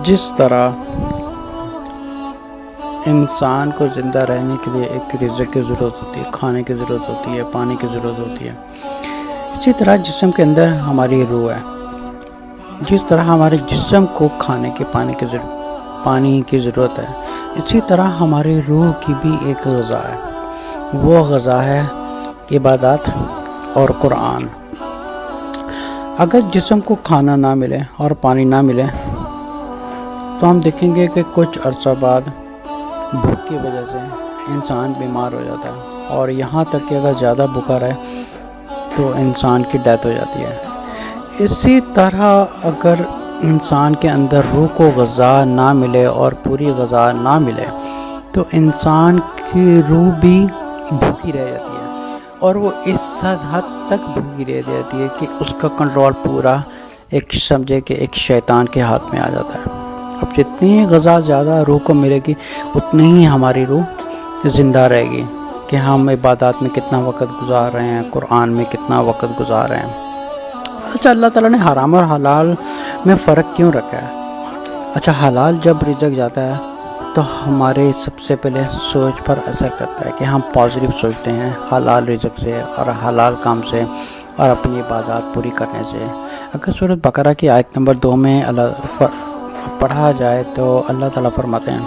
جس طرح انسان کو زندہ رہنے کے لیے ایک رزق کی ضرورت ہوتی ہے، کھانے کی ضرورت ہوتی ہے، پانی کی ضرورت ہوتی ہے، اسی طرح جسم کے اندر ہماری روح ہے۔ جس طرح ہمارے جسم کو کھانے کے پانی کی ضرورت ہے، اسی طرح ہماری روح کی بھی ایک غذا ہے۔ وہ غذا ہے عبادات اور قرآن۔ اگر جسم کو کھانا نہ ملے اور پانی نہ ملے تو ہم دیکھیں گے کہ کچھ عرصہ بعد بھوک کی وجہ سے انسان بیمار ہو جاتا ہے، اور یہاں تک کہ اگر زیادہ بھوکا رہے تو انسان کی ڈیتھ ہو جاتی ہے۔ اسی طرح اگر انسان کے اندر روح کو غذا نہ ملے اور پوری غذا نہ ملے تو انسان کی روح بھی بھوکی رہ جاتی ہے، اور وہ اس حد تک بھوکی رہ جاتی ہے کہ اس کا کنٹرول پورا ایک سمجھے کہ ایک شیطان کے ہاتھ میں آ جاتا ہے۔ اب جتنی غذا زیادہ روح کو ملے گی اتنی ہی ہماری روح زندہ رہے گی، کہ ہم عبادات میں کتنا وقت گزار رہے ہیں، قرآن میں کتنا وقت گزار رہے ہیں۔ اچھا، اللہ تعالیٰ نے حرام اور حلال میں فرق کیوں رکھا ہے؟ اچھا، حلال جب رزق جاتا ہے تو ہمارے سب سے پہلے سوچ پر اثر کرتا ہے کہ ہم پازیٹیو سوچتے ہیں حلال رزق سے اور حلال کام سے اور اپنی عبادات پوری کرنے سے۔ اگر سورۃ بقرہ کی آیت نمبر 2 میں پڑھا جائے تو اللہ تعالیٰ فرماتے ہیں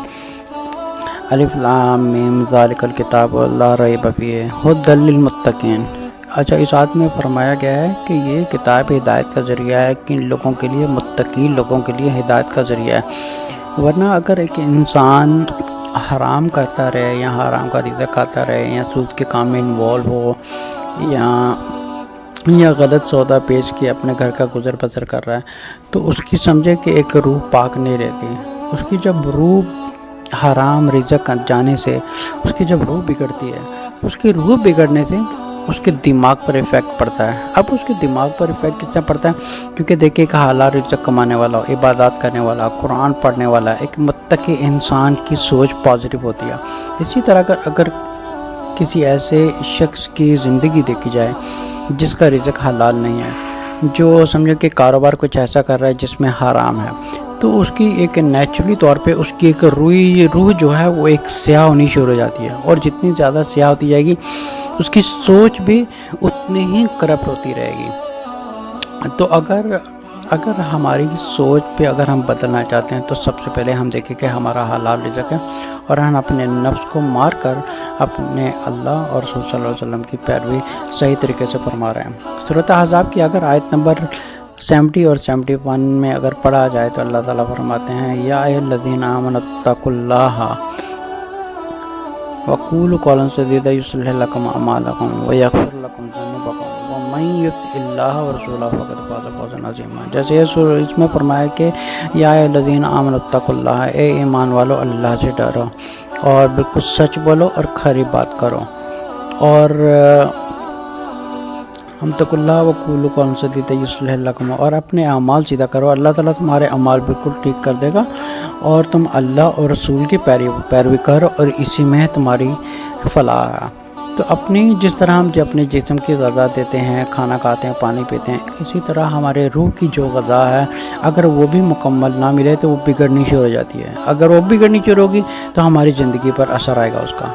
الف لام میم ذالک الکتاب لا ریب فیہ ھدی للمتقین۔ اچھا، اس آیت میں فرمایا گیا ہے کہ یہ کتاب ہدایت کا ذریعہ ہے، کن لوگوں کے لیے؟ متقی لوگوں کے لیے ہدایت کا ذریعہ ہے۔ ورنہ اگر ایک انسان حرام کرتا رہے یا حرام کا رزق کھاتا رہے یا سود کے کام میں انوالو ہو یا غلط سودا بیچ کے اپنے گھر کا گزر بسر کر رہا ہے تو اس کی سمجھے کہ ایک روح پاک نہیں رہتی۔ اس کی جب روح حرام رزق جانے سے اس کی جب روح بگڑتی ہے، اس کی روح بگڑنے سے اس کے دماغ پر ایفیکٹ پڑتا ہے۔ اب اس کے دماغ پر ایفیکٹ کتنا پڑتا ہے؟ کیونکہ دیکھیں کہ حلال رزق کمانے والا، عبادات کرنے والا، قرآن پڑھنے والا ایک متقی انسان کی سوچ پازیٹیو ہوتی ہے۔ اسی طرح اگر کسی ایسے شخص کی زندگی دیکھی جائے جس کا رزق حلال نہیں ہے، جو سمجھو کہ کاروبار کچھ ایسا کر رہا ہے جس میں حرام ہے، تو اس کی ایک نیچرلی طور پہ اس کی ایک روح جو ہے وہ ایک سیاہ ہونی شروع ہو جاتی ہے، اور جتنی زیادہ سیاہ ہوتی جائے گی اس کی سوچ بھی اتنی ہی کرپٹ ہوتی رہے گی۔ تو اگر ہماری سوچ پہ اگر ہم بدلنا چاہتے ہیں تو سب سے پہلے ہم دیکھیں کہ ہمارا حلال رزق ہے، اور ہم اپنے نفس کو مار کر اپنے اللہ اور رسول صلی اللہ علیہ وسلم کی پیروی صحیح طریقے سے فرما رہے ہیں۔ سورۃ احزاب کی اگر آیت نمبر 70 اور 71 میں اگر پڑھا جائے تو اللہ تعالیٰ فرماتے ہیں یا ایھا الذین آمنوا اتقوا اللہ وقولوا قولا سدیدا یصلح لکم اعمالکم ویغفر لکم ذنوبکم ومن یطع اللہ ورسولہ فقد فاز فوزا عظیما۔ جیسے اس میں فرمایا کہ یا ایھا الذین آمنوا اتقوا اللہ، اے ایمان والو اللہ سے ڈرو اور بالکل سچ بولو اور کھری بات کرو، اور ہم اتقوا اللہ وقولوا قولا سدیدا یصلح لکم، اور اپنے اعمال سیدھا کرو، اللہ تعالیٰ تمہارے اعمال بالکل ٹھیک کر دے گا، اور تم اللہ اور رسول کی پیروی کرو، اور اسی میں تمہاری فلاح ہے۔ تو جس طرح ہم اپنے جسم کی غذا دیتے ہیں، کھانا کھاتے ہیں، پانی پیتے ہیں، اسی طرح ہمارے روح کی جو غذا ہے اگر وہ بھی مکمل نہ ملے تو وہ بگڑنی شروع ہو جاتی ہے۔ اگر وہ بگڑنی شروع ہوگی تو ہماری زندگی پر اثر آئے گا اس کا۔